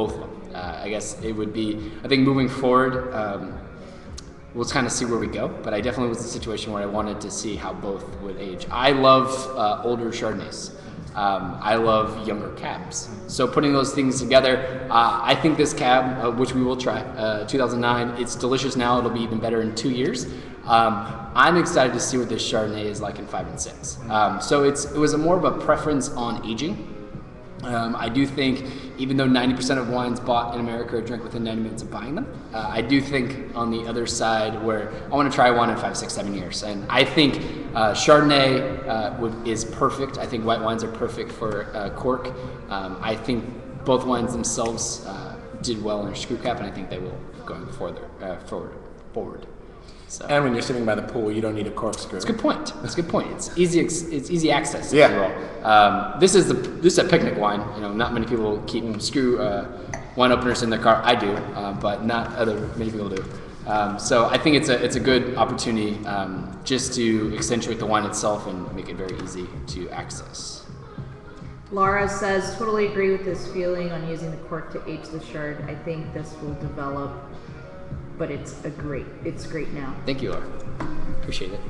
both of them. I guess it would be, I think moving forward, we'll kind of see where we go, but I definitely was in a situation where I wanted to see how both would age. I love older Chardonnays. I love younger cabs. So putting those things together, I think this cab, which we will try, 2009, it's delicious now. It'll be even better in 2 years. I'm excited to see what this Chardonnay is like in 5 and 6. So it was more of a preference on aging. I do think, even though 90% of wines bought in America are drank within 90 minutes of buying them, I do think on the other side where I want to try one in 5, 6, 7 years. And I think Chardonnay is perfect. I think white wines are perfect for Cork. I think both wines themselves did well in a screw cap, and I think they will going forward. So. And when you're sitting by the pool, you don't need a corkscrew. That's a good point. That's a good point. It's easy access. Yeah. If you will. This is a picnic wine. You know, not many people keep screw wine openers in their car. I do, but not many people do. So I think it's a good opportunity just to accentuate the wine itself and make it very easy to access. Laura says, totally agree with this feeling on using the cork to age the Chard. I think this will develop, but it's great now. Thank you, Laura. Appreciate it.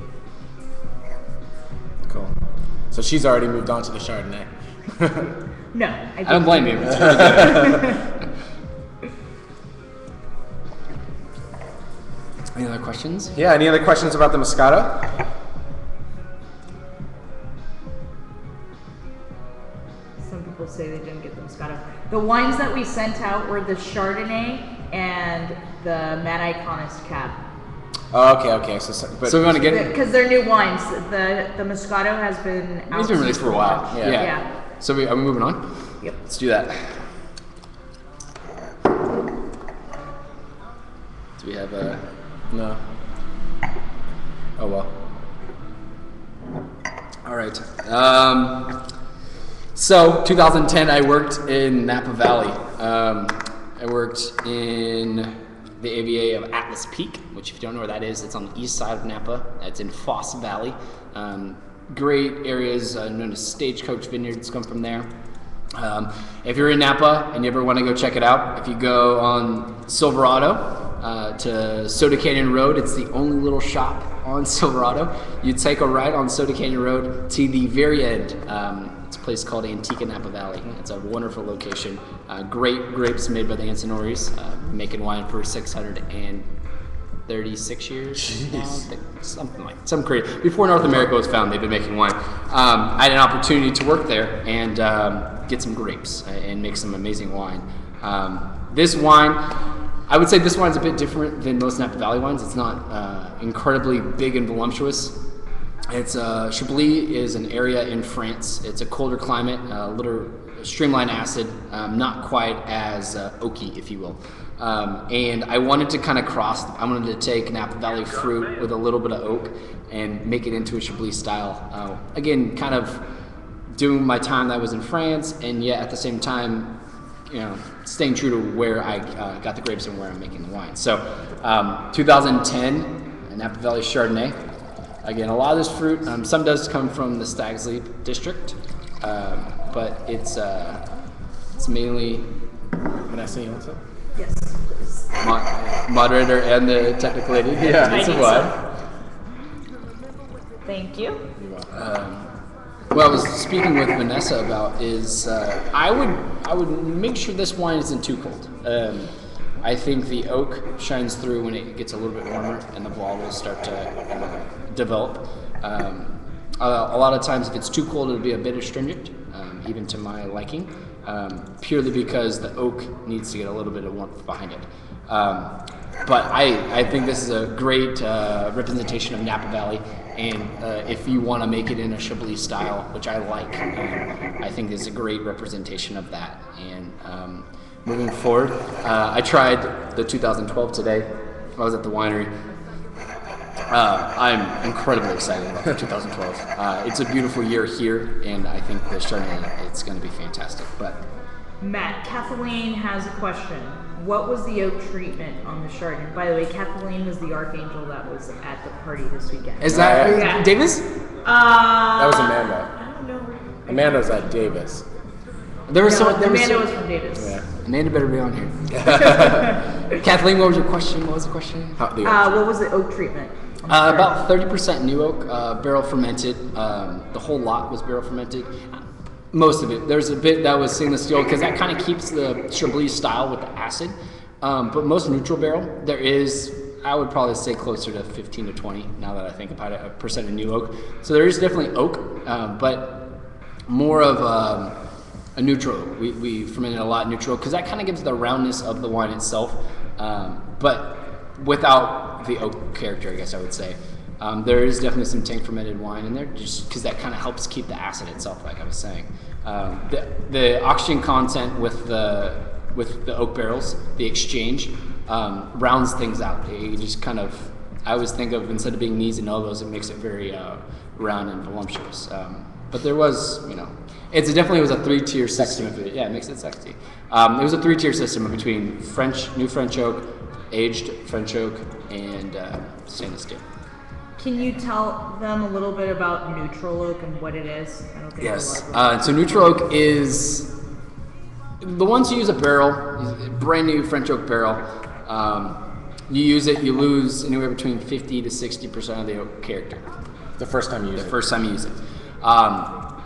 Cool. So she's already moved on to the Chardonnay. No, I don't blame you. It's really good. Any other questions? Yeah, any other questions about the Moscato? Some people say they didn't get the Moscato. The wines that we sent out were the Chardonnay and the Iaconis cab. Oh, okay. So we want to get because they're new wines. The Moscato has been out. It's been released for a while. Yeah. So are we moving on? Yep. Let's do that. Do we have a... No. Oh, well. All right. So 2010, I worked in Napa Valley. I worked in the AVA of Atlas Peak, which if you don't know where that is, it's on the east side of Napa. It's in Foss Valley. Great areas known as Stagecoach Vineyards come from there. If you're in Napa and you ever want to go check it out, if you go on Silverado to Soda Canyon Road, it's the only little shop on Silverado. You take a ride on Soda Canyon Road to the very end. It's a place called Antica Napa Valley. It's a wonderful location. Great grapes made by the Ansanoris, making wine for 636 years. Some crazy. Before North America was found, they've been making wine. I had an opportunity to work there and get some grapes and make some amazing wine. This wine, I would say this wine's a bit different than most Napa Valley wines. It's not incredibly big and voluptuous. It's Chablis is an area in France. It's a colder climate, a little streamlined acid, not quite as oaky, if you will. And I wanted to kind of I wanted to take Napa Valley fruit with a little bit of oak and make it into a Chablis style. Again, kind of doing my time that I was in France, and yet at the same time, staying true to where I got the grapes and where I'm making the wine. So 2010, Napa Valley Chardonnay. Again, a lot of this fruit, some does come from the Stag's Leap district, but it's mainly... Vanessa, you want some? Yes, please. Moderator and the technical lady. Yeah, it's a wine. Thank you. What I was speaking with Vanessa about is I would make sure this wine isn't too cold. I think the oak shines through when it gets a little bit warmer and the ball will start to develop. A lot of times if it's too cold, it'll be a bit astringent, even to my liking, purely because the oak needs to get a little bit of warmth behind it. But I think this is a great representation of Napa Valley, and if you want to make it in a Chablis style, which I like, I think this is a great representation of that. And moving forward, I tried the 2012 today. I was at the winery. I'm incredibly excited about the 2012. It's a beautiful year here, and I think the Chardonnay, it's going to be fantastic. But Matt, Kathleen has a question. What was the oak treatment on the Chardonnay? By the way, Kathleen was the archangel that was at the party this weekend. Is that Davis? That was Amanda. I don't know. Amanda's at Davis. There was Amanda was from Davis. Yeah. Amanda better be on here. Kathleen, what was your question? What was the question? What was the oak treatment? About 30% new oak, barrel fermented. The whole lot was barrel fermented. Most of it. There's a bit that was stainless steel because that kind of keeps the Chablis style with the acid. But most neutral barrel, there is, I would probably say closer to 15 to 20 now that I think about it, a percent of new oak. So there is definitely oak, but more of a neutral. We fermented a lot neutral because that kind of gives the roundness of the wine itself, but without the oak character, I guess I would say. There is definitely some tank fermented wine in there just because that kind of helps keep the acid itself, like I was saying. The oxygen content with the oak barrels, the exchange, rounds things out. You just kind of, I always think of, instead of being knees and elbows, it makes it very round and voluptuous. But there was, it definitely was a 3-tier system. Yeah, it makes it sexy. It was a 3-tier system between new French oak, aged French oak, and stainless steel. Can you tell them a little bit about neutral oak and what it is? I don't think Yes. So neutral oak is the ones who use a barrel, brand new French oak barrel. You use it, you lose anywhere between 50 to 60% of the oak character. The first time you use it. The first time you use it.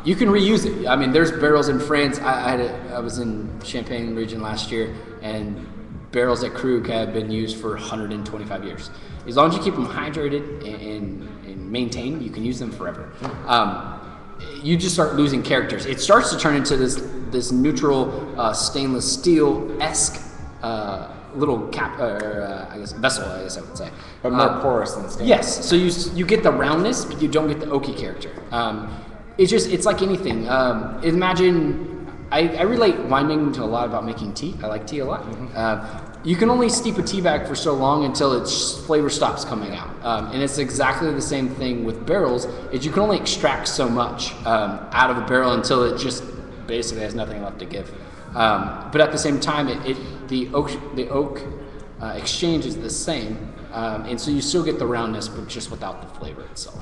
You can reuse it. I mean, there's barrels in France. I was in Champagne region last year, and barrels at Krug have been used for 125 years. As long as you keep them hydrated and maintained, you can use them forever. You just start losing characters. It starts to turn into this neutral stainless steel-esque little vessel, I guess I would say. But more porous than stainless. Yes, so you get the roundness, but you don't get the oaky character. It's like anything. Imagine, I relate winemaking to a lot about making tea. I like tea a lot. Mm-hmm. You can only steep a tea bag for so long until its flavor stops coming out. And it's exactly the same thing with barrels, is you can only extract so much out of a barrel until it just basically has nothing left to give. But at the same time, the oak exchange is the same, and so you still get the roundness, but just without the flavor itself.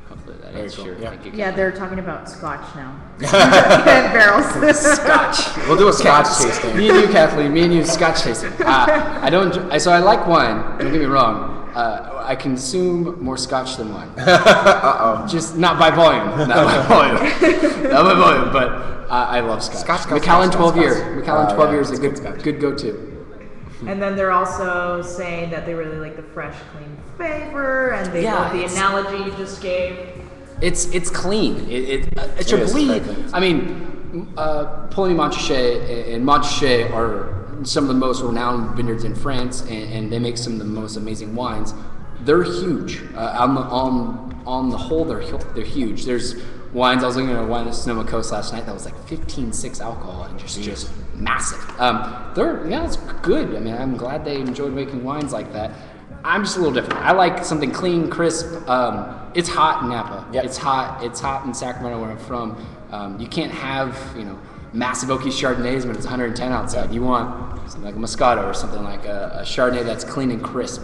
Hopefully that answers your thinking. Yeah, they're talking about scotch now. And barrels. Scotch. We'll do a scotch tasting. Me and you, Kathleen. Me and you, scotch tasting. So I like wine. Don't get me wrong. I consume more scotch than wine. Uh-oh. Just not by volume. Not by volume. But I love scotch. Macallan 12 year. Macallan 12 year is a good go-to. And then they're also saying that they really like the fresh, clean flavor, and they love the analogy you just gave. It's clean. It's Chablis. I mean, Polony Montrachet and Montrachet are some of the most renowned vineyards in France, and they make some of the most amazing wines. They're huge. On the whole, they're huge. There's wines. I was looking at a wine at Sonoma Coast last night that was like 15.6 alcohol and just massive. It's good. I mean, I'm glad they enjoyed making wines like that. I'm just a little different. I like something clean, crisp. It's hot in Napa. Yep. It's hot in Sacramento where I'm from. You can't have massive oaky Chardonnays when it's 110 outside. You want something like a Moscato or something like a Chardonnay that's clean and crisp.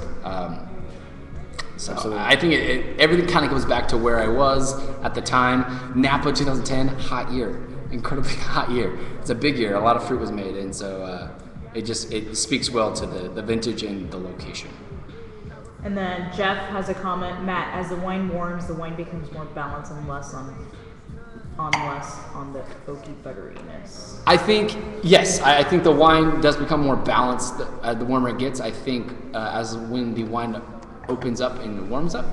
So absolutely. I think everything kind of goes back to where I was at the time. Napa 2010, hot year, incredibly hot year. It's a big year. A lot of fruit was made, and so it speaks well to the vintage and the location. And then Jeff has a comment. Matt, as the wine warms, the wine becomes more balanced and less on the oaky butteriness. I think yes. I think the wine does become more balanced the warmer it gets. I think as when the wine opens up and warms up,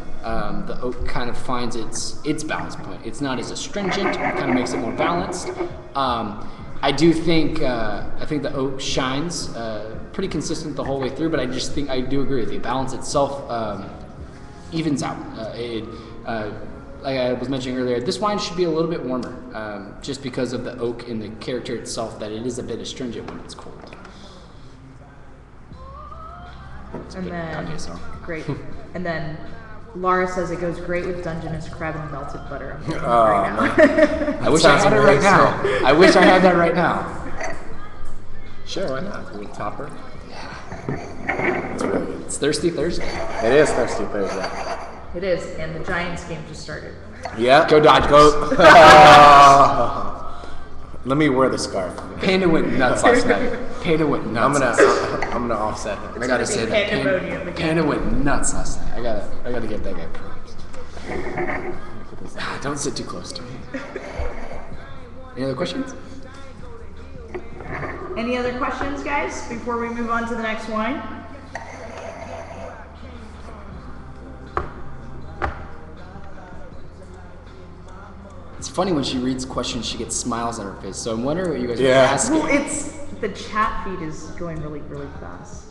the oak kind of finds its balance point. It's not as astringent. It kind of makes it more balanced. I do think the oak shines pretty consistent the whole way through, but I do agree with you. Balance itself evens out. Like I was mentioning earlier, this wine should be a little bit warmer, just because of the oak and the character itself, that it is a bit astringent when it's cold. Great. And then Laura says it goes great with Dungeness crab and melted butter. I wish I had it right now. I wish I had that right now. Sure, why not? A little topper. It's really good. It's Thirsty Thursday. It is Thirsty Thursday. It is, and the Giants game just started. Yeah. Go Dodgers. Go. Let me wear the scarf. Panda went nuts last night. Panda went nuts. I'm gonna offset him. I gotta say that Panda went nuts last night. I gotta give that guy props. Don't sit too close to me. Any other questions? Any other questions, guys, before we move on to the next wine? It's funny when she reads questions, she gets smiles on her face. So I'm wondering what you guys are asking. Well, the chat feed is going really, really fast.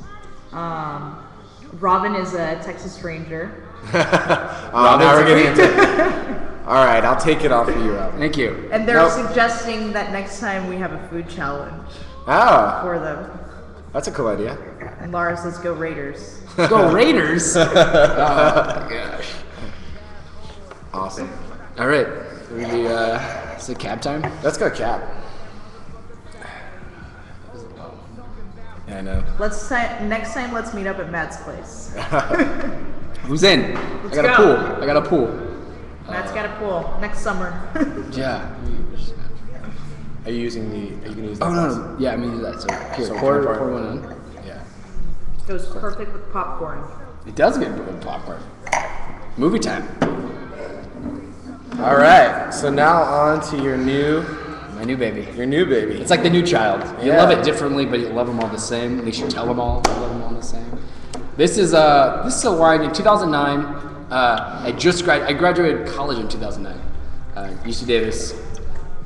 Robin is a Texas Ranger. Now we're getting into it. All right, I'll take it off for you, Robin. Thank you. And they're suggesting that next time we have a food challenge for them. That's a cool idea. And Laura says, "Go Raiders." Go Raiders! Oh my gosh. Awesome. All right. Is it cab time? Let's go cab. Yeah, I know. Next time, let's meet up at Matt's place. Who's in? Let's I got a pool. Matt's got a pool next summer. Yeah. Are you gonna use that? Oh no. Yeah, I'm gonna use that. So here, pour one in. Yeah. Goes perfect with popcorn. It does get good with popcorn. Movie time. All right. So now on to My new baby. your new baby. It's like the new child. You Yeah. love it differently, but you love them all the same. At least you tell them all you love them all the same. This is a wine in 2009. I graduated college in 2009, UC Davis,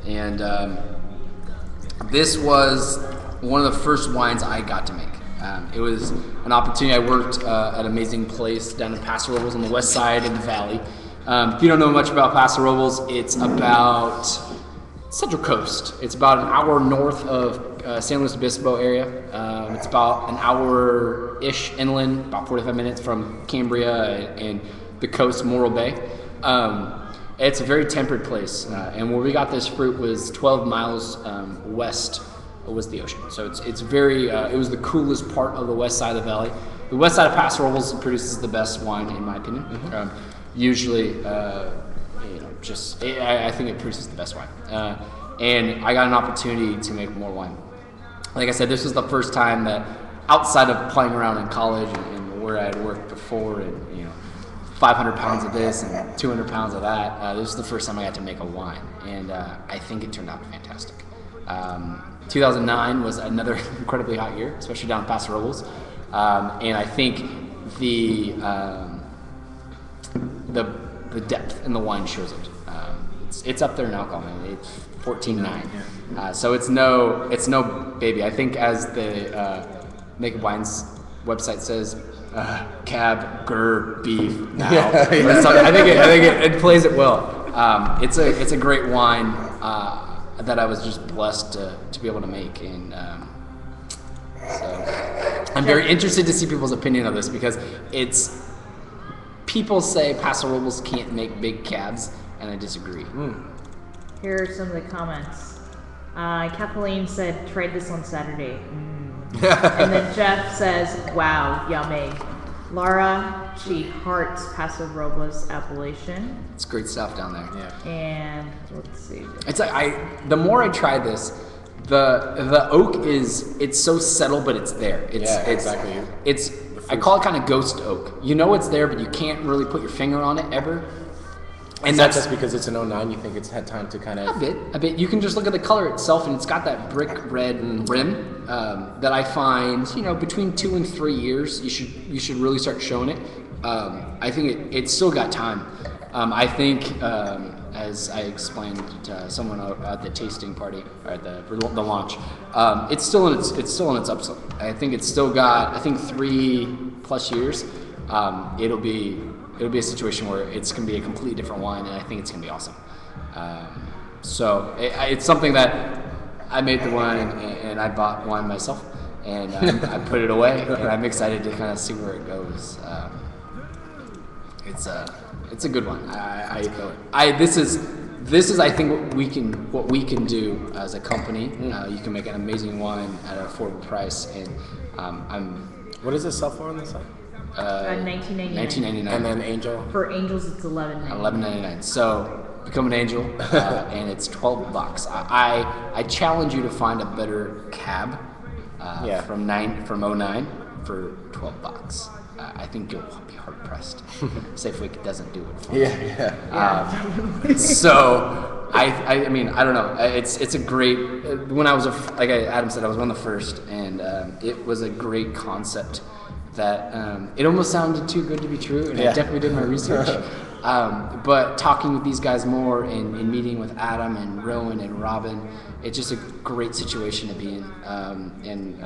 and this was one of the first wines I got to make. It was an opportunity. I worked at an amazing place down in Paso Robles on the west side of the valley. If you don't know much about Paso Robles, it's about Central Coast. It's about an hour north of San Luis Obispo area. It's about an hour-ish inland, about 45 minutes from Cambria and the coast, Morro Bay. It's a very temperate place, and where we got this fruit was 12 miles west was the ocean. So it's very, it was the coolest part of the west side of the valley. The west side of Paso Robles produces the best wine, in my opinion. Usually, I think it produces the best wine. And I got an opportunity to make more wine. Like I said, this was the first time that outside of playing around in college and where I had worked before and 500 pounds of this and 200 pounds of that, this was the first time I got to make a wine. And I think it turned out fantastic. 2009 was another incredibly hot year, especially down in Paso Robles. And I think the depth in the wine shows it. It's up there in alcohol. It's 14.9. So it's no baby. I think as the Naked Wines website says, cab, beef now. I think it plays it well. It's a great wine that I was just blessed to be able to make, and so I'm very interested to see people's opinion of this because people say Paso Robles can't make big cabs, and I disagree. Here are some of the comments. Kathleen said, tried this on Saturday. And then Jeff says, wow, yummy. Laura, she hearts Paso Robles appellation. It's great stuff down there. Yeah. And let's see. It's like the more I try this, the oak it's so subtle, but it's there. Exactly. I call it kind of ghost oak. You know it's there, but you can't really put your finger on it ever. And that's just because it's an 09, you think it's had time to kind of... A bit. You can just look at the color itself, and it's got that brick red rim that I find, between 2 and 3 years, you should really start showing it. I think it's still got time. I think, as I explained to someone at the tasting party or at the launch, it's still in its upside. I think it's still got 3+ years. It'll be a situation where it's going to be a completely different wine, and I think it's going to be awesome. So it's something that I made the wine, and I bought wine myself, and I put it away, and I'm excited to kind of see where it goes. It's a good one. This is I think what we can do as a company. You can make an amazing wine at an affordable price, and What does it sell for on the site? $19.99. $19.99. And then Angel? For Angels, it's $11.99. $11.99. So Become an Angel, and it's $12. I challenge you to find a better cab from '09 for $12. I think you'll be hard pressed. Safeway doesn't do it for you. So I mean I don't know. It's a great. When I was like Adam said, I was one of the first, and it was a great concept. That it almost sounded too good to be true, and I definitely did my research. But talking with these guys more and meeting with Adam and Rowan and Robin, it's just a great situation to be in, and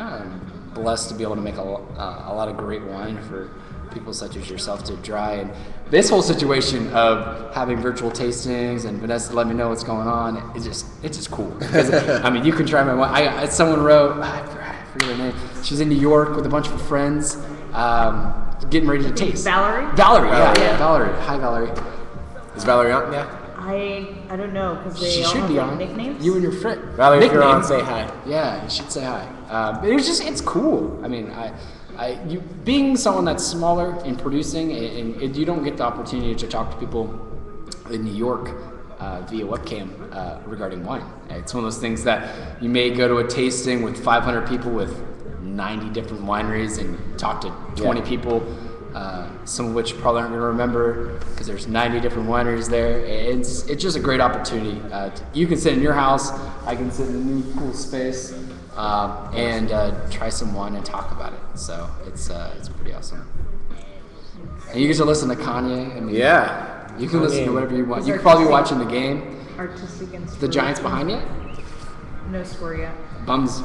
blessed to be able to make a lot of great wine for people such as yourself to try. And this whole situation of having virtual tastings and Vanessa let me know what's going on, it's just cool. Because, I mean, you can try my wine. Someone wrote, I forget her name. She's in New York with a bunch of friends. Getting ready to taste. Valerie, yeah. Valerie. Hi, Valerie. Is Valerie on? Yeah. I don't know because they She all should have be like on. nicknames. You and your friend. Valerie, if you're on, say hi. Yeah, you should say hi. It's cool. I mean, you being someone that's smaller in producing, and you don't get the opportunity to talk to people in New York via webcam regarding wine. It's one of those things that you may go to a tasting with 500 people with 90 different wineries and talk to 20 people, some of which probably aren't going to remember because there's 90 different wineries there. It's just a great opportunity. You can sit in your house, I can sit in a new cool space, and try some wine and talk about it. So it's pretty awesome. And you get to listen to Kanye. I mean, you can listen to whatever you want. You could probably be watching the game. Artistic inspiration. The Giants behind you? No score yet. Bum is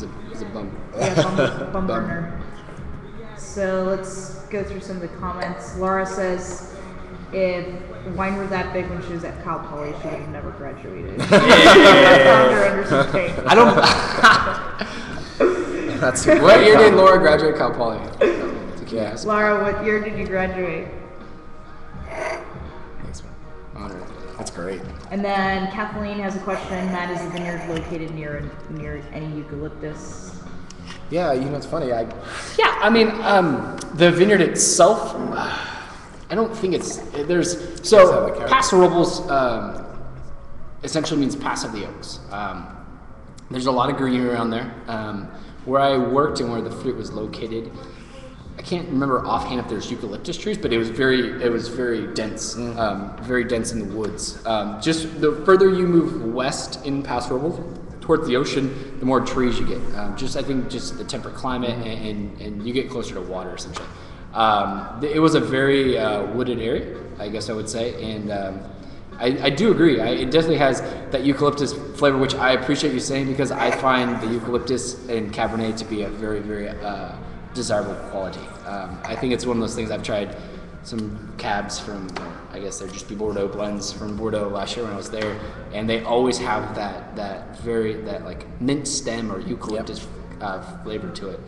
a bum. Yeah, bum burner. So let's go through some of the comments. Laura says, if wine were that big when she was at Cal Poly, she would have never graduated. I don't. That's What year did Laura graduate Cal Poly? Laura, what year did you graduate? Thanks, man. That's great. And then Kathleen has a question. Matt, is the vineyard located near any eucalyptus? Yeah, it's funny. I mean, the vineyard itself, I don't think Paso Robles essentially means Pass of the Oaks. There's a lot of greenery around there. Where I worked and where the fruit was located, I can't remember offhand if there's eucalyptus trees, but it was very dense, very dense in the woods. Just the further you move west in Paso Robles, towards the ocean, the more trees you get. I think the temperate climate and you get closer to water essentially. It was a very wooded area, I guess I would say, and I do agree. It definitely has that eucalyptus flavor, which I appreciate you saying because I find the eucalyptus in Cabernet to be a very, very desirable quality. I think it's one of those things. I've tried some cabs from, I guess they're just Bordeaux blends from Bordeaux last year when I was there, and they always have that like mint stem or eucalyptus flavor to it.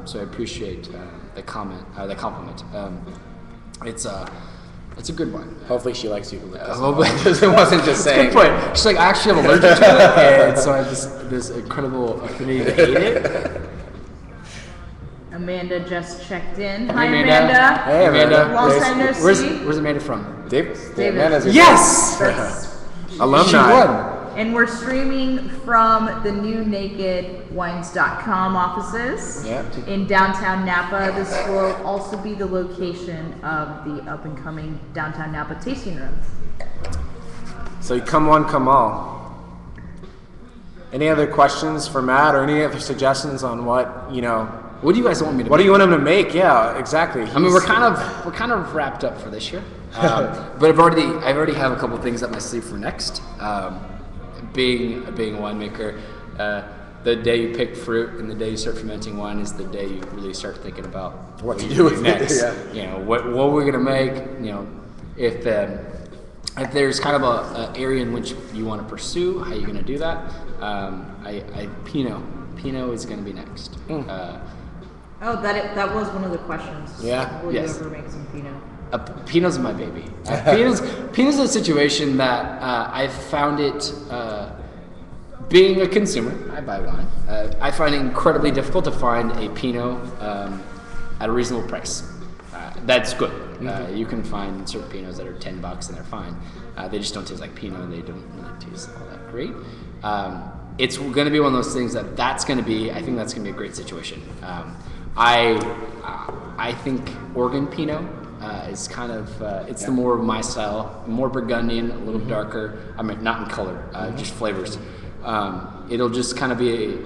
So I appreciate the compliment. It's a good one. Hopefully she likes eucalyptus. Hopefully it wasn't just saying. Good point. She's like, I actually am allergic to it, and so I have this incredible affinity to hate it. Amanda just checked in. Hi, Hi, Amanda. Hey, Amanda. Long time no see. Where's Amanda from? Davis. Davis. Yes! Alumni. She won. And we're streaming from the new nakedwines.com offices in downtown Napa. This will also be the location of the up-and-coming downtown Napa tasting room. So you come one, come all. Any other questions for Matt or any other suggestions on what What do you guys want me to? What do you want him to make? Yeah, exactly. I mean, we're kind of wrapped up for this year, but I've already have a couple things up my sleeve for next. Being a winemaker, the day you pick fruit and the day you start fermenting wine is the day you really start thinking about what to do with next. Yeah. What we're gonna make. If there's kind of a area in which you want to pursue, how are you gonna do that? Pinot is gonna be next. That was one of the questions. Yeah. Will you ever make some Pinot? Pinot's my baby. Pinot's a situation that I've found it, being a consumer, I buy wine. I find it incredibly difficult to find a Pinot at a reasonable price. that's good. You can find certain Pinots that are $10 and they're fine. They just don't taste like Pinot. They don't really taste all that great. It's going to be one of those things that's going to be. I think that's going to be a great situation. I think Oregon Pinot is kind of it's the more of my style, more Burgundian, a little darker. I mean, not in color, just flavors. It'll just kind of be.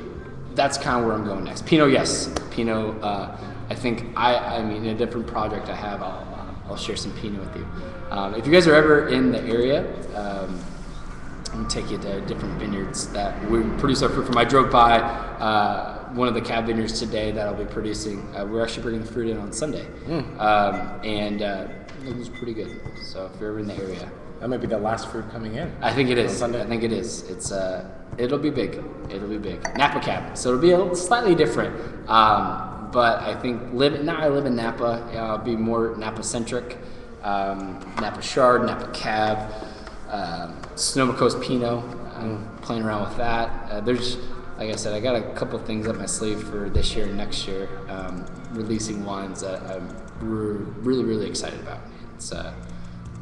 That's kind of where I'm going next. Pinot, yes. Pinot. I think I mean, in a different project I have, I'll share some Pinot with you. If you guys are ever in the area, I'm gonna take you to different vineyards that we produce our fruit from. I drove by one of the cab vineyards today that I'll be producing. We're actually bringing the fruit in on Sunday, and it was pretty good. So if you're ever in the area, That might be the last fruit coming in. I think it is. I think it is. It's it'll be big. It'll be big. Napa cab, so it'll be a slightly different. But I think I live in Napa. I'll be more Napa centric. Napa Chard, Napa Cab, Sonoma Coast Pinot. I'm playing around with that. There's, like I said, I got a couple things up my sleeve for this year and next year. Releasing wines that I'm really, really excited about. It's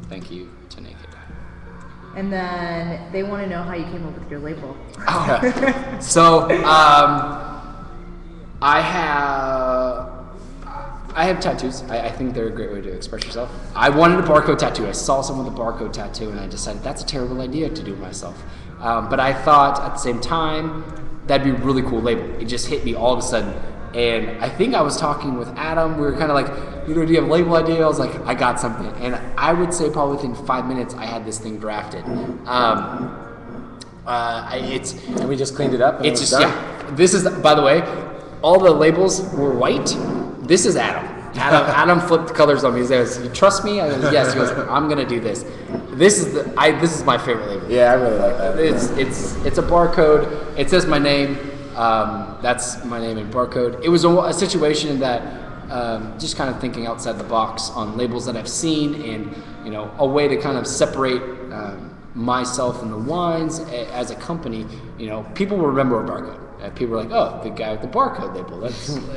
thank you to Naked. And then they want to know how you came up with your label. Oh. So I have tattoos. I think they're a great way to express yourself. I wanted a barcode tattoo. I saw someone with a barcode tattoo, and I decided that's a terrible idea to do myself. But I thought at the same time that'd be a really cool label. It just hit me all of a sudden, and I think I was talking with Adam. We were kind of like, do you have a label idea? I was like, I got something, and I would say probably within 5 minutes I had this thing drafted. And we just cleaned it up. And it's just yeah. This is by the way. All the labels were white. This is Adam. Adam flipped colors on me. He says, "You trust me?" I goes, "Yes." He goes, "I'm gonna do this." This is my favorite label. Yeah, I really like that. It's a barcode. It says my name. That's my name in barcode. It was a situation that just kind of thinking outside the box on labels that I've seen, and a way to kind of separate myself and the wines as a company. People will remember a barcode. People are like, oh, the guy with the barcode label.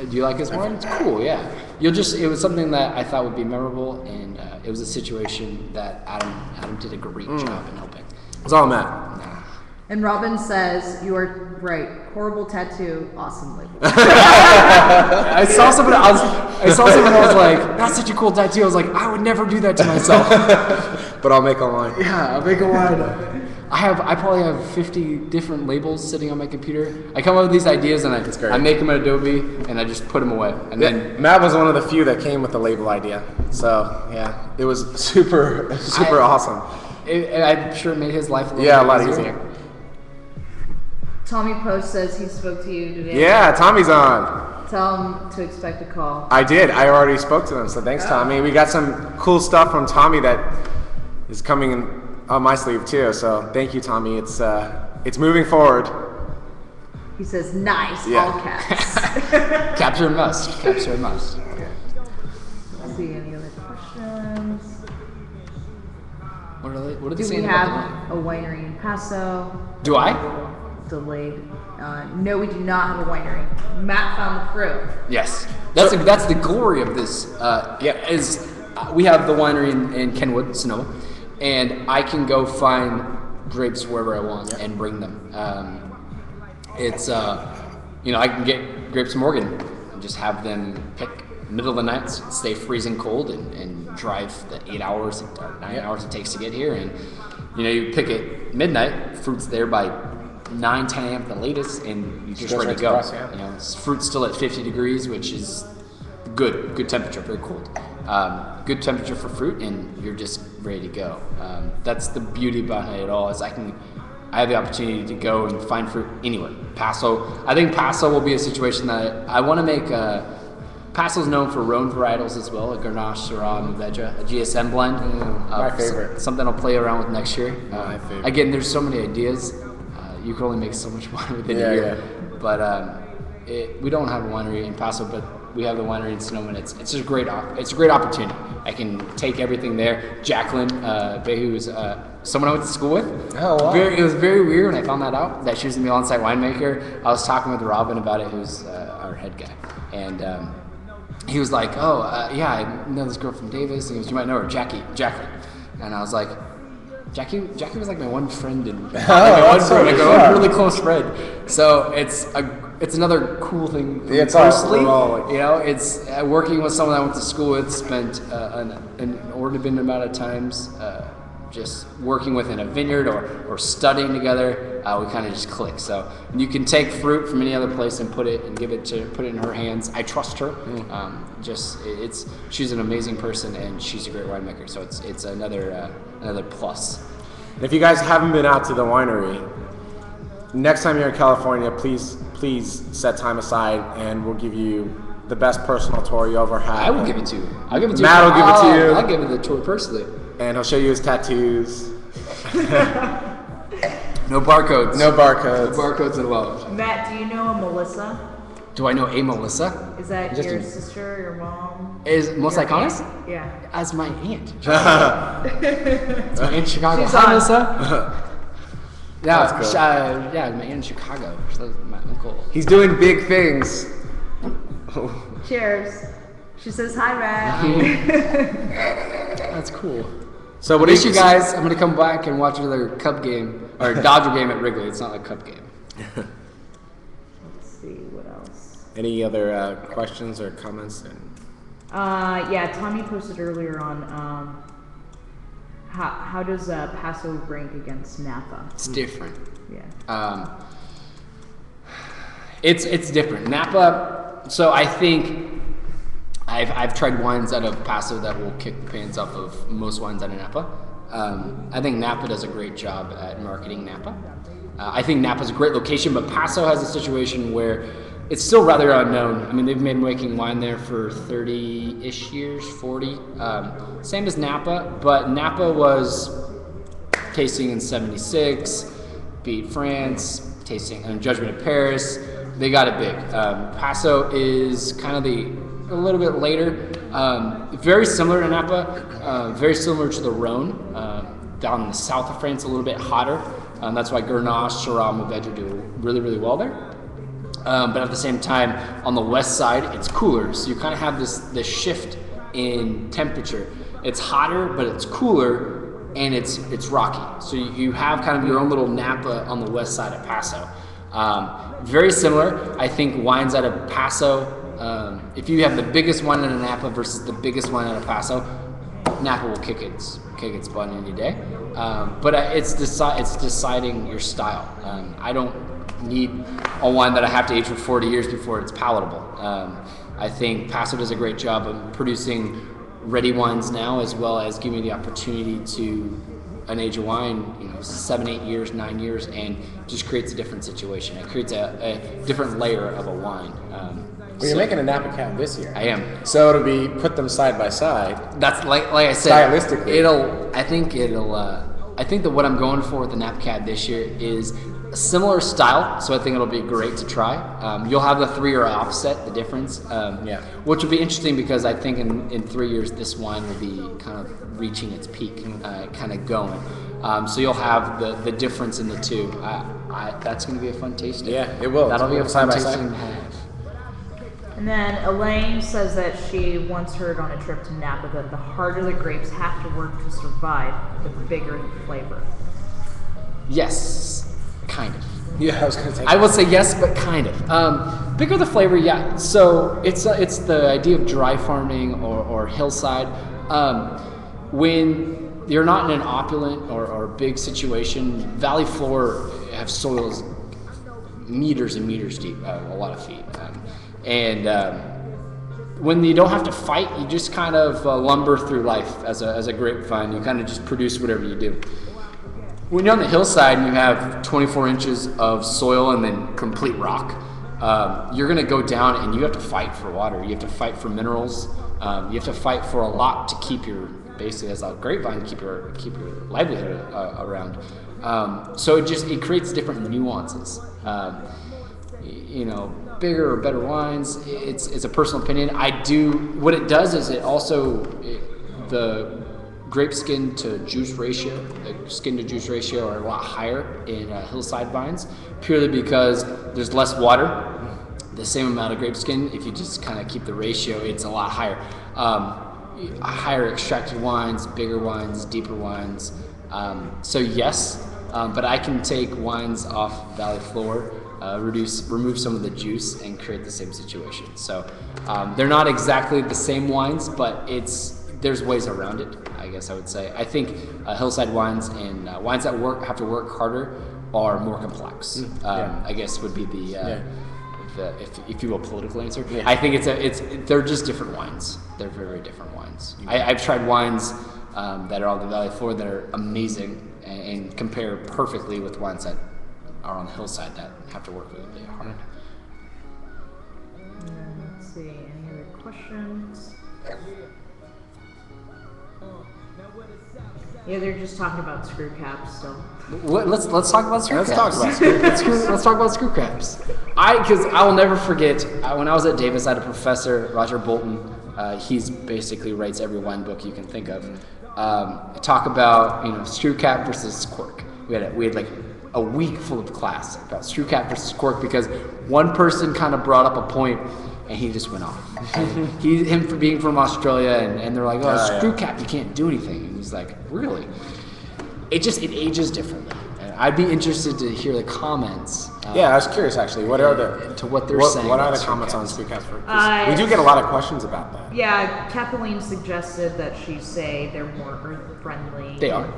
Do you like his wine? It's cool, yeah. It was something that I thought would be memorable, and it was a situation that Adam did a great job in helping. That's all I'm at. And Robin says, you are right. Horrible tattoo, awesome label. I saw someone. I was like, that's such a cool tattoo. I was like, I would never do that to myself. But I'll make a wine. Yeah, I'll make a wine. I probably have 50 different labels sitting on my computer. I come up with these ideas and I make them in Adobe and I just put them away. And then Matt was one of the few that came with the label idea. So yeah, it was super awesome. I'm sure it made his life a lot easier. Tommy Post says he spoke to you today. Yeah, Tommy's on. Tell him to expect a call. I did. I already spoke to him. So thanks, Tommy. We got some cool stuff from Tommy that is coming in on my sleeve too, so thank you, Tommy. It's moving forward. He says, "Nice," all caps. Caps are a must. Caps are a must. Let's see any other questions. What are they Do saying we about have a winery in Paso? Do I? Delayed. No, we do not have a winery. Matt found the fruit. Yes, that's the glory of this. We have the winery in Kenwood, Sonoma. And I can go find grapes wherever I want and bring them. I can get grapes from Oregon and just have them pick middle of the night, stay freezing cold, and drive the 8 hours or 9 hours it takes to get here. And you pick at midnight, fruit's there by 9, 10 a.m. at the latest, and you're just ready to go. Fruit's still at 50 degrees, which is good temperature, very cold. Good temperature for fruit, and you're just ready to go. That's the beauty behind it all. Is I have the opportunity to go and find fruit anywhere. Paso, I think Paso will be a situation that I want to make. Paso's known for Rhone varietals as well, a Grenache, Syrah, Mourvedre, a GSM blend. My favorite. Something I'll play around with next year. My favorite. Again, there's so many ideas. You can only make so much wine within a year. But we don't have a winery in Paso, but we have the winery in Sonoma, and it's just a great opportunity. I can take everything there. Jacqueline Behu is someone I went to school with. Oh, wow. It was very weird when I found that out, that she was going to be on-site winemaker. I was talking with Robin about it, who's our head guy. And he was like, "Oh, yeah, I know this girl from Davis." And he goes, "You might know her, Jackie." And I was like, Jackie was like my one friend and like a really close friend. So it's another cool thing. Yeah, it's personally, all you know, it's working with someone I went to school with, spent an inordinate amount of times just working with in a vineyard or studying together. We kind of just click. So you can take fruit from any other place and put it in her hands. I trust her. She's an amazing person and she's a great winemaker. So it's another plus. And if you guys haven't been out to the winery, next time you're in California, please set time aside and we'll give you the best personal tour you ever had. I will give it to you. I'll give it to Matt you. will give it to you. I'll give it the tour personally. And he'll show you his tattoos. No barcodes. No barcodes. No barcodes involved. Matt, do you know a Melissa? Do I know a Melissa? Is that your sister, your mom? Is Melissa Iaconis? Yeah. As my aunt. It's my aunt in Chicago. She's Hi, on. Melissa. Yeah, That's cool. Yeah, my aunt in Chicago. She's my uncle. He's doing big things. Cheers. She says hi, Matt. That's cool. So What you guys? I'm gonna come back and watch another Cub game or Dodger game at Wrigley. It's not a Cub game. Let's see what else. Any other questions or comments? Yeah, Tommy posted earlier on how does Paso rank against Napa? It's different. Yeah. It's different. Napa. So I think I've tried wines out of Paso that will kick the pants off of most wines out of Napa. I think Napa does a great job at marketing Napa. I think Napa's a great location, but Paso has a situation where it's still rather unknown. I mean, they've been making wine there for 30-ish years, 40. Same as Napa, but Napa was tasting in 76, beat France, tasting in Judgment of Paris. They got it big. Paso is kind of a little bit later. Very similar to Napa, very similar to the Rhone. Down in the south of France, a little bit hotter. That's why Grenache, Syrah, Mourvedre do really, really well there. But at the same time, on the west side, it's cooler. So you kind of have this shift in temperature. It's hotter, but it's cooler, and it's rocky. So you have kind of your own little Napa on the west side of Paso. Very similar. I think wines out of Paso, if you have the biggest wine out of Napa versus the biggest wine out of Paso, Napa will kick its butt any day. But it's deciding your style. I don't need a wine that I have to age for 40 years before it's palatable. I think Paso does a great job of producing ready wines now, as well as giving you the opportunity to age a wine, 7, 8 years, 9 years, and just creates a different situation. It creates a different layer of a wine. Well, you're making a Napa cab this year. I am. So it'll be put them side by side. That's like I said. Stylistically, I think that what I'm going for with the Napa cab this year is a similar style. So I think it'll be great to try. You'll have the 3 year offset, the difference. Which will be interesting because I think in 3 years this wine will be kind of reaching its peak, kind of going. So you'll have the difference in the two. That's going to be a fun tasting. Yeah, it will. That'll be a fun tasting. And then Elaine says that she once heard on a trip to Napa that the harder the grapes have to work to survive, the bigger the flavor. Yes, kind of. Yeah, I was going to say. I will say yes, but kind of. Bigger the flavor, yeah. So it's the idea of dry farming or hillside. When you're not in an opulent or big situation, valley floor have soils meters and meters deep, a lot of feet. When you don't have to fight, you just kind of lumber through life as a grapevine. You kind of just produce whatever you do. When you're on the hillside and you have 24 inches of soil and then complete rock, you're going to go down and you have to fight for water. You have to fight for minerals. You have to fight for a lot to keep basically as a grapevine, keep your livelihood around. So it creates different nuances. Bigger or better wines, it's a personal opinion. What it does is the grape skin to juice ratio, the skin to juice ratio are a lot higher in hillside vines, purely because there's less water, the same amount of grape skin. If you just kind of keep the ratio, it's a lot higher. Higher extracted wines, bigger wines, deeper wines. So yes, but I can take wines off valley floor, remove some of the juice, and create the same situation. So they're not exactly the same wines, but there's ways around it, I guess I would say. I think hillside wines and wines that have to work harder are more complex. I guess would be the if you will, political answer. I think they're just different wines. They're very, very different wines. I've tried wines that are on the valley floor that are amazing and compare perfectly with wines that are on the hillside that have to work really, really hard. Let's see, any other questions? Yeah, they're just talking about screw caps still. Let's talk about screw caps. Let's talk about screw caps. Because I will never forget when I was at Davis, I had a professor, Roger Bolton. He's basically writes every wine book you can think of. Talk about screw cap versus cork. We had like a week full of class about screw cap versus cork because one person kind of brought up a point and he just went off. Him for being from Australia, and they're like, screw cap, you can't do anything. And he's like, really? It ages differently. And I'd be interested to hear the comments. I was curious actually. What are what they're saying? What are the comments on screw caps? We do get a lot of questions about that. Yeah, Kathleen suggested that she say they're more earth friendly. They are.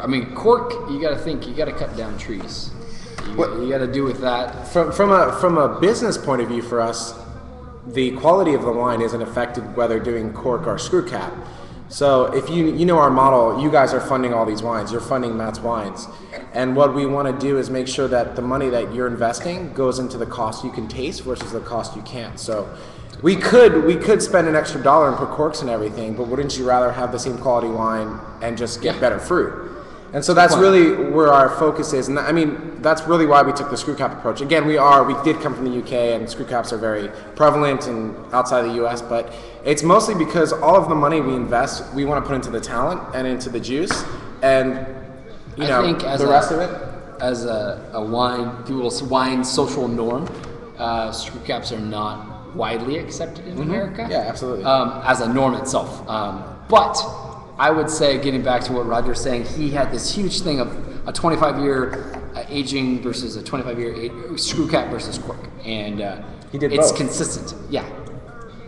I mean, cork. You got to think. You got to cut down trees. You got to do with that. From a business point of view, for us, the quality of the wine isn't affected whether doing cork or screw cap. So if you know our model, you guys are funding all these wines. You're funding Matt's wines. And what we want to do is make sure that the money that you're investing goes into the cost you can taste versus the cost you can't. So we could spend an extra $1 and put corks and everything, but wouldn't you rather have the same quality wine and just get better fruit? And so that's really where our focus is. And I mean, that's really why we took the screw cap approach. Again, we did come from the UK, and screw caps are very prevalent and outside the US, but it's mostly because all of the money we invest, we want to put into the talent and into the juice. And, I think the rest of it. As a wine social norm, screw caps are not widely accepted in America. Yeah, absolutely. As a norm itself. But I would say, getting back to what Roger's saying, he had this huge thing of a 25-year aging versus a 25-year screw cap versus cork, and he did it's both. Consistent. Yeah.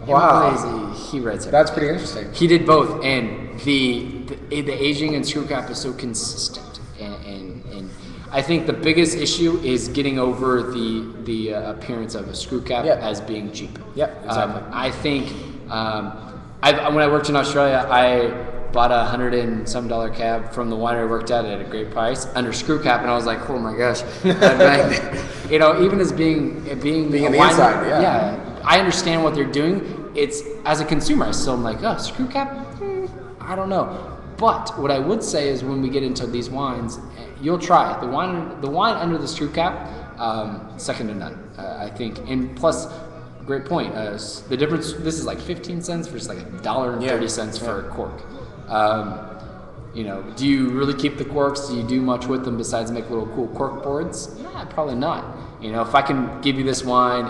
Wow. He writes it. That's pretty interesting. He did both, and the aging and screw cap is so consistent, and I think the biggest issue is getting over the appearance of a screw cap as being cheap. Yep, exactly. I think when I worked in Australia, I bought a $100 and some cab from the winery I worked at a great price under screw cap, and I was like, oh my gosh. Even as being in the inside, I understand what they're doing. It's, as a consumer, I still am like, screw cap? I don't know. But what I would say is, when we get into these wines, you'll try it. The wine under the screw cap, second to none, I think. And plus, great point. The difference, this is like 15 cents versus like $1.30 for a cork. Do you really keep the corks? Do you do much with them besides make little cool cork boards? Yeah, probably not. If I can give you this wine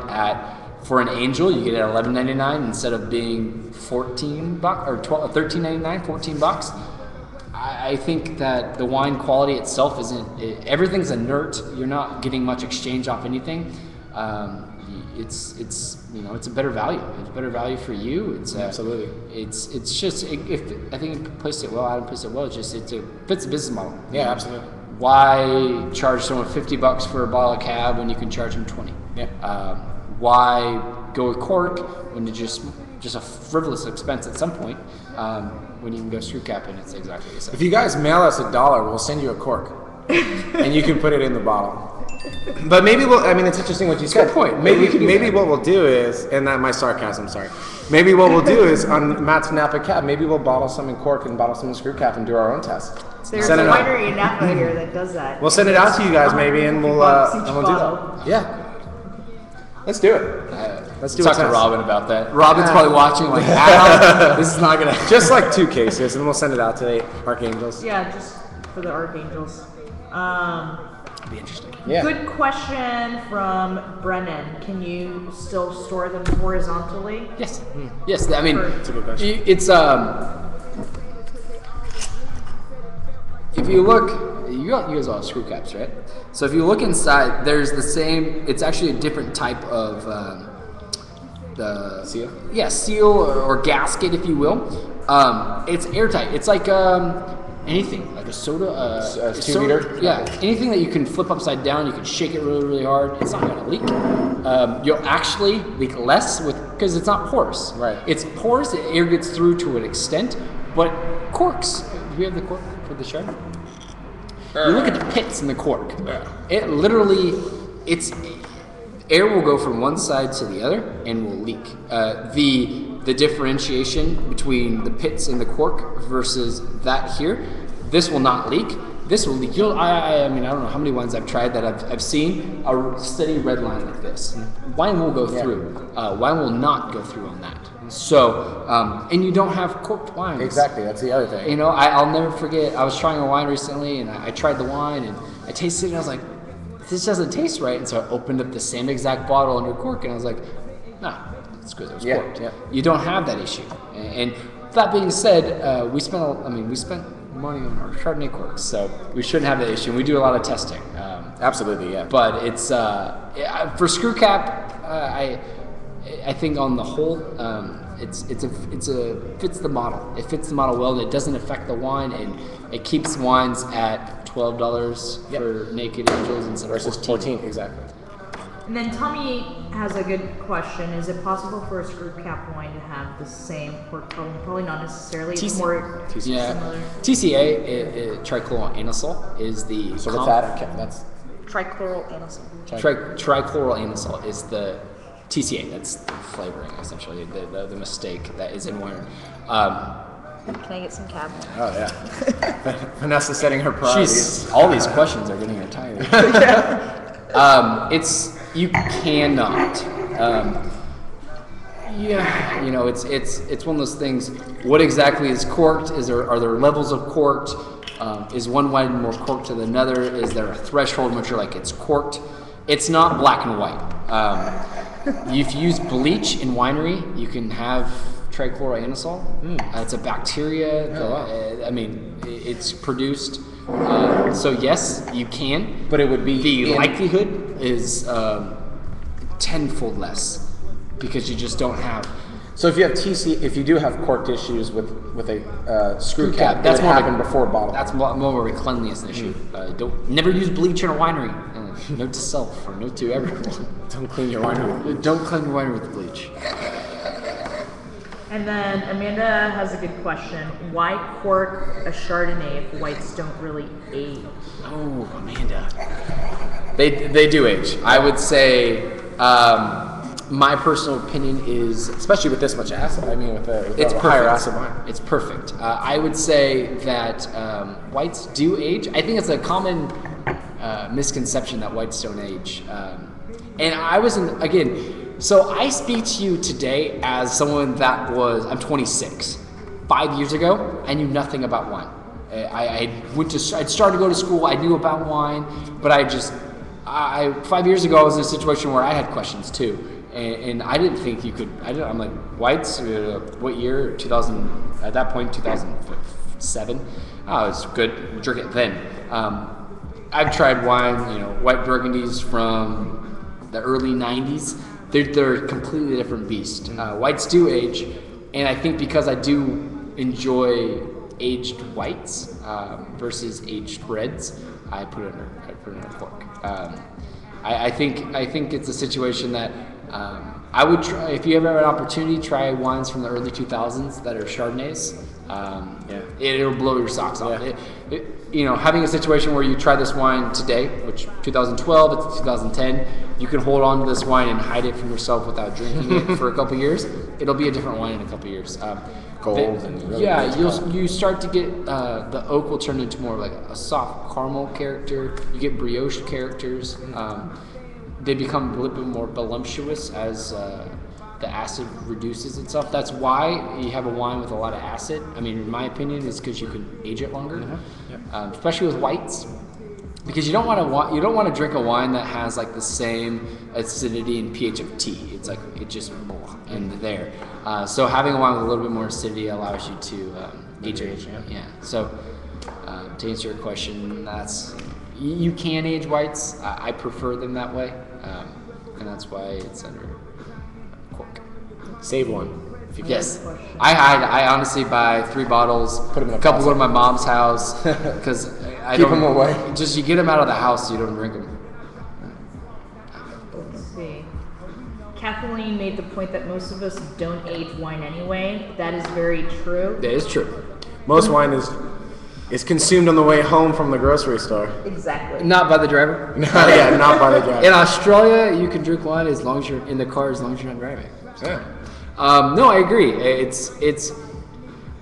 for an angel, you get it at $11.99 instead of being $14 or $13.99, $14. I think that the wine quality itself everything's inert. You're not getting much exchange off anything. It's a better value. It's a better value for you. Absolutely. It's just, if I think you placed it well, Adam placed it well. It fits the business model. Yeah, absolutely. Why charge someone $50 for a bottle of cab when you can charge them $20? Yeah. Why go with cork when it's just a frivolous expense at some point, when you can go screw cap and it's exactly the same? If you guys mail us $1, we'll send you a cork, and you can put it in the bottle. But maybe it's interesting what you said. Good point. Maybe what we'll do is, and that my sarcasm, sorry. Maybe what we'll do is, on Matt's Napa cab, maybe we'll bottle some in cork and bottle some in screw cap and do our own test. There's a winery in Napa here that does that. We'll send it out to you guys maybe, and we'll do bottle. that. Yeah. Let's do it. Let's talk to Robin about that. Robin's probably watching like, this is not going to... Just like 2 cases, and we'll send it out to the Archangels. Yeah, just for the Archangels. It'd be interesting. Yeah. Good question from Brennan. Can you still store them horizontally? Yes. Yes. I mean, That's a good question. it's if you look, you guys all have screw caps, right? So if you look inside, there's the same. It's actually a different type of the Seal? Yeah, seal or gasket, if you will. It's airtight. It's like anything, like a soda. A 2 soda- liter? Yeah, anything that you can flip upside down, you can shake it really, really hard. It's not going to leak. You'll actually leak less because it's not porous. Right. It's porous. The air gets through to an extent, but corks. Do we have the cork for the shard? You look at the pits in the cork. It literally, air will go from one side to the other and will leak. The differentiation between the pits in the cork versus that here, this will not leak. This will leak. I mean, I don't know how many wines I've tried that I've seen a steady red line like this. Wine will go through. Wine will not go through on that. So, and you don't have corked wines. Exactly, that's the other thing. You know, I'll never forget, I was trying a wine recently, and I tried the wine, and I tasted it, and I was like, this doesn't taste right. And so I opened up the same exact bottle under cork, and I was like, no, it's because it was corked. Yeah. You don't have that issue. And that being said, we spent money on our Chardonnay corks, so we shouldn't have that issue. We do a lot of testing. Absolutely, yeah. But it's, for screw cap, I think on the whole, it's fits the model. It fits the model well, and it doesn't affect the wine, and it keeps wines at $12 for Naked Angels instead of Versus 14, exactly. And then Tommy has a good question. Is it possible for a screw cap wine to have the same cork problem? Probably not necessarily. It's more similar. TCA, trichloroanisole, is the... So what's that? Okay, that's... Trichloroanisole. Trichloroanisole is the TCA. That's the flavoring, essentially, the mistake that is in wine. Can I get some cab? Oh, yeah. Vanessa setting her priorities. All these questions are getting her tired. You cannot. You know, it's one of those things. What exactly is corked? Are there levels of corked? Is one wine more corked than another? Is there a threshold in which you're like it's corked? It's not black and white. If you use bleach in winery, you can have trichloroanisole. It's a bacteria. I mean, it's produced. So yes, you can. But it would be... The likelihood is tenfold less because you just don't have... So if you have if you do have corked issues with a screw cap, that's that more happen before bottle. That's more of a cleanliness issue. Never use bleach in a winery. Note to self or note to everyone. Don't clean your winery. Don't clean your winery with bleach. And then Amanda has a good question. Why cork a Chardonnay if whites don't really age? Oh, Amanda. They do age. I would say my personal opinion is... Especially with this much acid. I mean, with It's a perfect. higher acid wine. It's perfect. I would say that whites do age. I think it's a common misconception that whites don't age. And I was so I speak to you today as someone that I'm 26. 5 years ago, I knew nothing about wine. I'd started to go to school. I knew about wine, but 5 years ago I was in a situation where I had questions too. And I didn't think you could. I'm like, whites. What year? 2000. At that point, 2007. Oh, it's good. Drink it then. I've tried wine. White Burgundies from the early '90s. They're a completely different beast. Whites do age, and I think because I do enjoy aged whites versus aged reds, I put it in a cork. I think it's a situation that. I would try, if you ever have an opportunity, try wines from the early 2000s that are Chardonnays. It'll blow your socks off. Yeah. Having a situation where you try this wine today, which 2012, it's 2010, you can hold on to this wine and hide it from yourself without drinking it for a couple years. It'll be a different wine in a couple years. Gold and really you start to get the oak will turn into more like a soft caramel character. You get brioche characters. They become a little bit more voluptuous as the acid reduces itself. That's why you have a wine with a lot of acid. I mean, in my opinion, is because you can age it longer, especially with whites. because you don't want to drink a wine that has like the same acidity and pH of tea. It's like it just in there. So having a wine with a little bit more acidity allows you to age it. Yeah. So to answer your question, you can age whites. I prefer them that way, and that's why it's under Cork. Save one. Yes, I honestly buy 3 bottles. Put them in a couple. Go to my mom's house because I keep don't, them away. Just you get them out of the house, so you don't drink them. Let's see. Kathleen made the point that most of us don't age wine anyway. That is very true. That is true. Most wine is consumed on the way home from the grocery store. Exactly. Not by the driver. Yeah, not by the driver. In Australia, you can drink wine as long as you're in the car, as long as you're not driving. So. Yeah. No, I agree.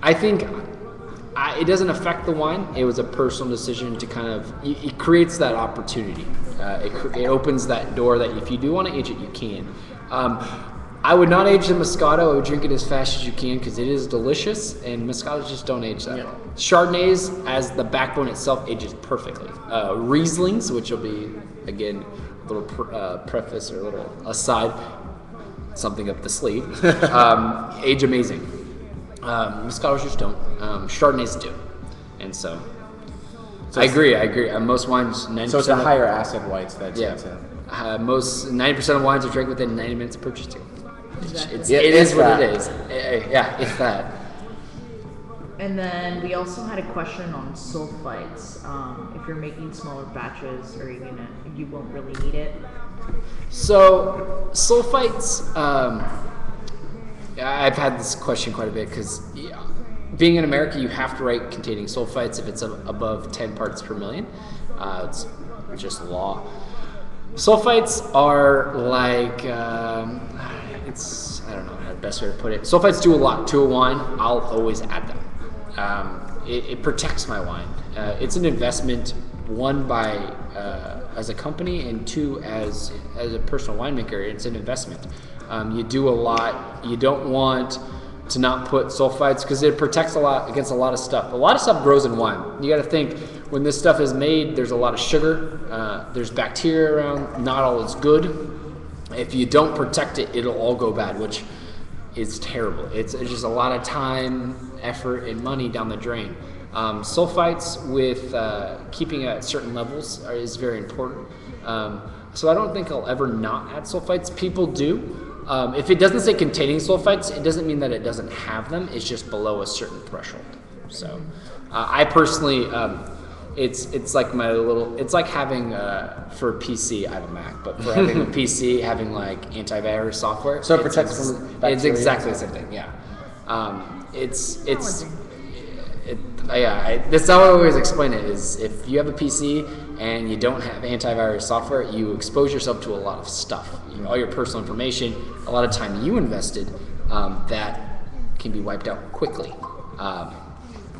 I think it doesn't affect the wine. It was a personal decision to kind of, it creates that opportunity. It opens that door that if you do want to age it, you can. I would not age the Moscato. I would drink it as fast as you can because it is delicious, and Moscatos just don't age that well. Chardonnays, as the backbone itself, ages perfectly. Rieslings, which will be, again, a little preface or a little aside, something up the sleeve, age amazing. Moscatos just don't. Chardonnays do, and so I agree. Most wines, 90%. So it's a higher acid whites that most 90% of wines are drank within 90 minutes of purchasing. Exactly. It is what it is. Yeah, it's that. And then we also had a question on sulfites. If you're making smaller batches, you won't really need it. So sulfites, I've had this question quite a bit because being in America, you have to write containing sulfites if it's above 10 parts per million. It's just law. Sulfites are like, I don't know how the best way to put it. Sulfites do a lot to a wine. I'll always add them. It protects my wine. It's an investment, one by as a company, and two as a personal winemaker. It's an investment. You do a lot. You don't want to not put sulfites because it protects a lot against a lot of stuff. A lot of stuff grows in wine. You got to think when this stuff is made, there's a lot of sugar. There's bacteria around. Not all is good. If you don't protect it, it'll all go bad, which is terrible. It's just a lot of time, effort, and money down the drain. Sulfites with keeping at certain levels is very important. So I don't think I'll ever not add sulfites. People do. If it doesn't say containing sulfites, it doesn't mean that it doesn't have them. It's just below a certain threshold. So I personally, it's like my little, it's like having, for a PC, I have a Mac, but for having a PC, having like antivirus software. So it protects from bacteria. It's exactly the same thing, yeah. That's how I always explain it, is if you have a PC and you don't have antivirus software, you expose yourself to a lot of stuff. All your personal information, a lot of time you invested, that can be wiped out quickly.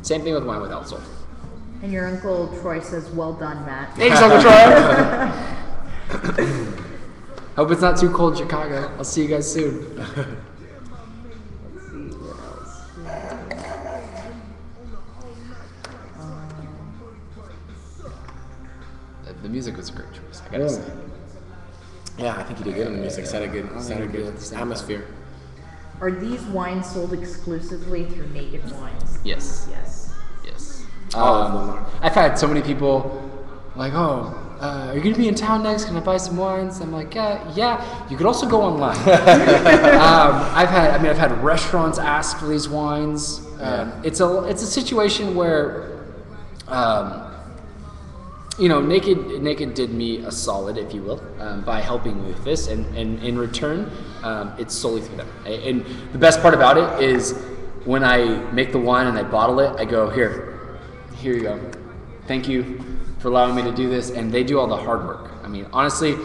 Same thing with wine without sulfur. And your Uncle Troy says, well done, Matt. Thanks, Uncle Troy. Hope it's not too cold in Chicago. I'll see you guys soon. Let's see what else. The music was a great choice, I gotta say. Yeah, I think you did good on the music. Sounded good atmosphere. Are these wines sold exclusively through Naked Wines? Yes. Yes. I've had so many people like, are you gonna be in town next? Can I buy some wines? I'm like, yeah. You could also go online. I've had restaurants ask for these wines. It's a situation where, Naked did me a solid, if you will, by helping me with this, and in return, it's solely through them. And the best part about it is when I make the wine and I bottle it, I go, here you go. Thank you for allowing me to do this, and they do all the hard work. I mean, honestly,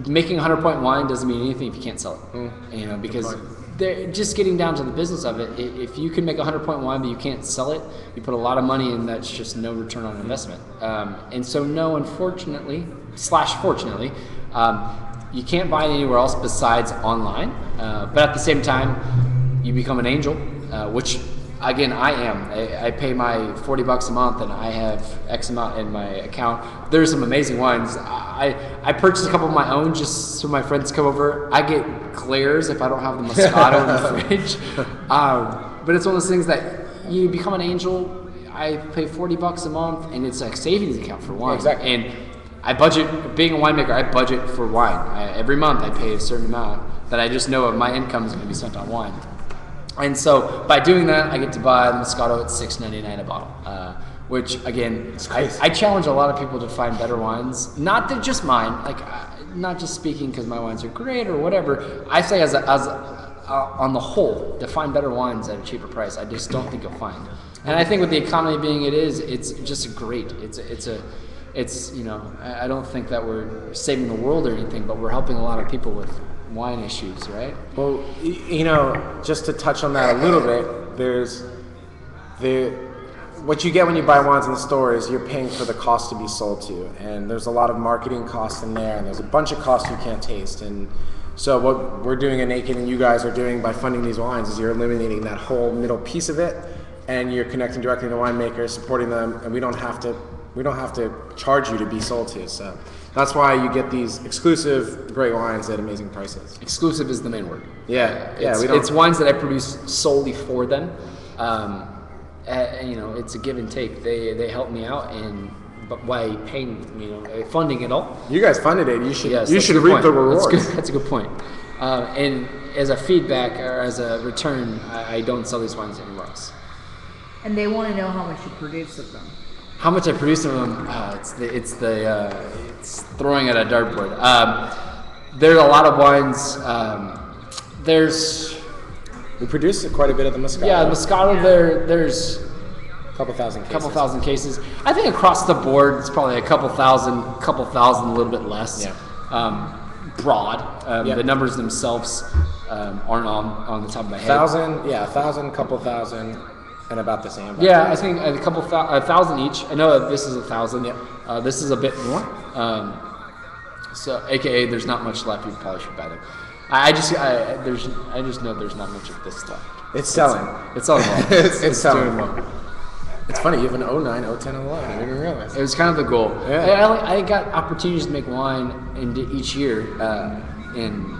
making a 100-point wine doesn't mean anything if you can't sell it. Because they're just getting down to the business of it. If you can make a 100-point wine but you can't sell it, you put a lot of money in, that's just no return on investment. And so no, unfortunately, /fortunately, you can't buy it anywhere else besides online. But at the same time, you become an angel, which again, I pay my $40 a month, and I have X amount in my account. There's some amazing wines. I purchased a couple of my own just so my friends come over. I get glares if I don't have the Moscato in the fridge. But it's one of those things that you become an angel. I pay $40 a month, and it's a savings account for wine. Exactly. And I budget, being a winemaker, I budget for wine. Every month I pay a certain amount that I just know my income is going to be spent on wine. And so by doing that, I get to buy the Moscato at $6.99 a bottle, which again, I challenge a lot of people to find better wines. Not that just mine, not just speaking because my wines are great or whatever. I say as on the whole, to find better wines at a cheaper price, I just don't think you'll find. And I think with the economy being it's just great. It's I don't think that we're saving the world or anything, but we're helping a lot of people with wine issues, right? Well, just to touch on that a little bit, there's what you get when you buy wines in the store is you're paying for the cost to be sold to, and there's a lot of marketing costs in there, and there's a bunch of costs you can't taste. And so what we're doing at Naked and you guys are doing by funding these wines is you're eliminating that whole middle piece of it, and you're connecting directly to winemakers, supporting them, and we don't have to charge you to be sold to. So that's why you get these exclusive great wines at amazing prices. Exclusive is the main word. Yeah. It's wines that I produce solely for them. It's a give and take. They help me out, but by paying, funding it all. You guys funded it. You should reap point. the rewards. That's a good point. And as a feedback or as a return, I don't sell these wines anywhere else. And they want to know how much you produce of them. How much I produce of them? It's throwing at a dartboard. There's a lot of wines. We produce quite a bit of the Moscato. Yeah, the Moscato. There's a couple thousand cases. I think across the board, it's probably a couple thousand, a little bit less. Yeah. Broad. The numbers themselves aren't on the top of my head. 1,000, couple thousand. And about the same. Yeah, I think a couple 1,000 each. I know this is 1,000. Yeah. This is a bit more. So, AKA, there's not much left. You probably should buy them. I just know there's not much of this stuff. It's selling. It's selling well. it's selling doing well. It's funny. You have an 09, 010, 11. I didn't realize. It was kind of the goal. Yeah. I got opportunities to make wine each year, and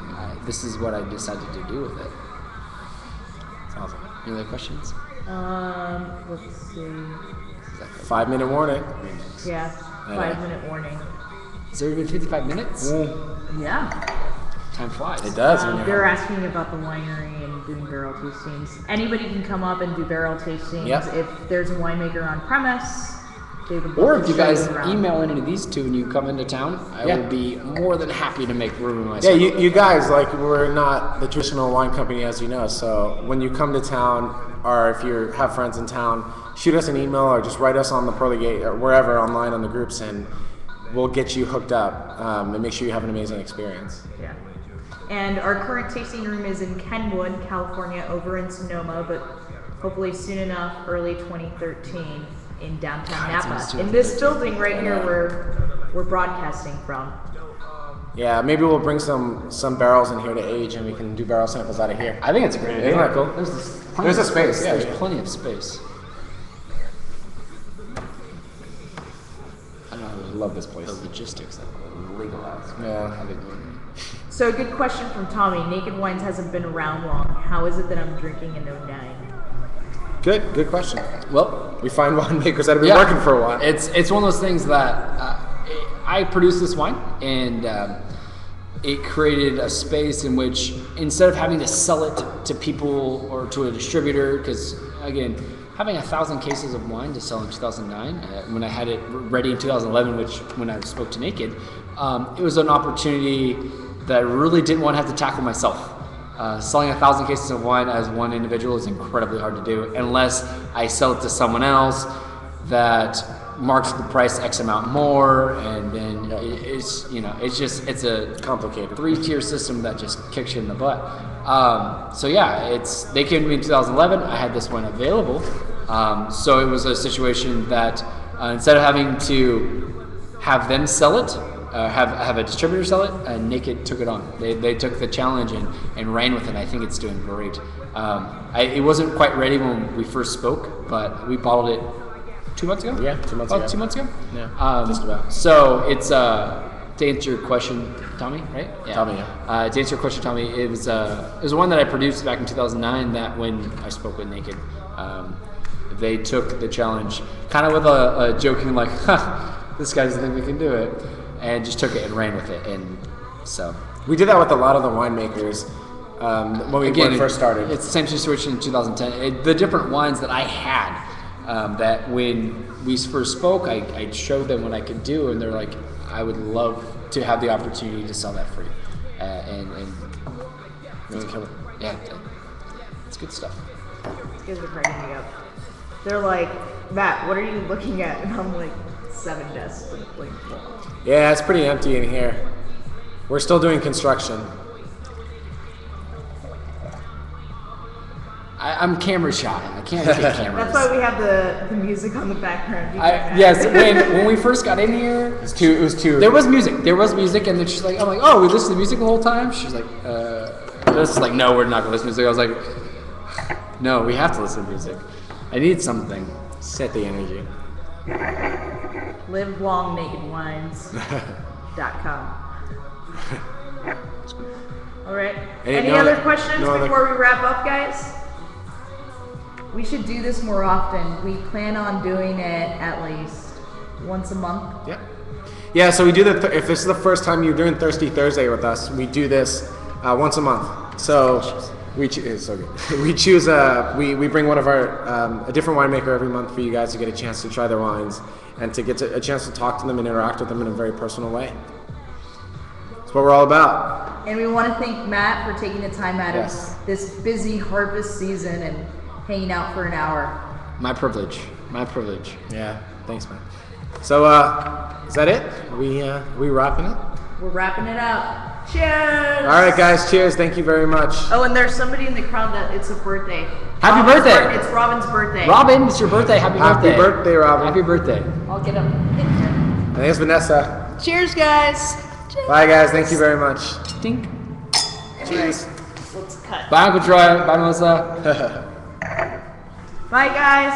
this is what I decided to do with it. That's awesome. Any other questions? Let's see. 5-minute warning. Yeah, 5-minute warning. Has there been 55 minutes? Yeah. Time flies. It does. They're asking about the winery and doing barrel tastings. Anybody can come up and do barrel tastings. Yep. If there's a winemaker on premise, they would love Or to if you show guys around. email into these two and you come into town, I will be more than happy to make room in my Yeah, schedule. you guys, we're not the traditional wine company, as you know. So when you come to town, or if you have friends in town, shoot us an email or just write us on the Pearly Gate or wherever online on the groups, and we'll get you hooked up and make sure you have an amazing experience. Yeah. And our current tasting room is in Kenwood, California, over in Sonoma, but hopefully soon enough, early 2013, in downtown Napa. In this building right here where we're broadcasting from. Yeah, maybe we'll bring some barrels in here to age, and we can do barrel samples out of here. I think it's a great idea. Isn't that cool? There's a space. Yeah, There's plenty of space. I don't know. I love this place. The logistics of legalized. Yeah. So a good question from Tommy. Naked Wines hasn't been around long. How is it that I'm drinking in 09? Good question. Well, we find winemakers that have been working for a while. It's one of those things that I produced this wine, and it created a space in which, instead of having to sell it to people or to a distributor, because again, having 1,000 cases of wine to sell in 2009, when I had it ready in 2011, which when I spoke to Naked, it was an opportunity that I really didn't want to have to tackle myself. Selling 1,000 cases of wine as one individual is incredibly hard to do, unless I sell it to someone else that marks the price X amount more, and then it's a complicated 3-tier system that just kicks you in the butt. They came to me in 2011. I had this one available, so it was a situation that instead of having to have them sell it, have a distributor sell it. Naked took it on. They took the challenge and ran with it. I think it's doing great. It wasn't quite ready when we first spoke, but we bottled it 2 months ago. Yeah, 2 months ago. 2 months ago. Yeah, just about. So it's to answer your question, Tommy, right? Yeah. Tommy, yeah. To answer your question, Tommy, it was one that I produced back in 2009. That when I spoke with Naked, they took the challenge, kind of with a joking like, "This guy doesn't think we can do it," and just took it and ran with it. And so we did that with a lot of the winemakers when we first started. It's the same situation in 2010. The different wines that I had, that when we first spoke, I showed them what I could do, and they're like, I would love to have the opportunity to sell that for you. And yeah, it's good stuff. These guys are cracking me up. They're like, Matt, what are you looking at? And I'm like, 7 desks. Like, yeah, it's pretty empty in here. We're still doing construction. I'm camera shy. I can't take cameras. That's why we have the music on the background. Yes, when we first got in here, it was too. There was music, and then she's like, I'm like, oh, we listened to music the whole time. She's like, this is like, no, we're not gonna listen to music. I was like, no, we have to listen to music. I need something. Set the energy. LiveLongNakedWines.com. All right. Any other questions before we wrap up, guys? We should do this more often. We plan on doing it at least once a month. Yeah. Yeah, so we do if this is the first time you're doing Thirsty Thursday with us, we do this once a month. So it's so good. We choose we bring one of our a different winemaker every month for you guys to get a chance to try their wines and to get a chance to talk to them and interact with them in a very personal way. That's what we're all about. And we want to thank Matt for taking the time out of this busy harvest season and hanging out for an hour. My privilege. My privilege. Yeah. Thanks, man. So, is that it? We wrapping it? We're wrapping it up. Cheers! All right, guys. Cheers. Thank you very much. Oh, and there's somebody in the crowd that it's a birthday. Happy birthday! It's Robin's birthday. Robin, it's your birthday. Happy birthday. Happy birthday, Robin. Happy birthday. I'll get him in here. I think it's Vanessa. Cheers, guys. Cheers. Bye, guys. Thank you very much. Tink. Cheers. Let's cut. Bye, Uncle Troy. Bye, Melissa. Bye, guys.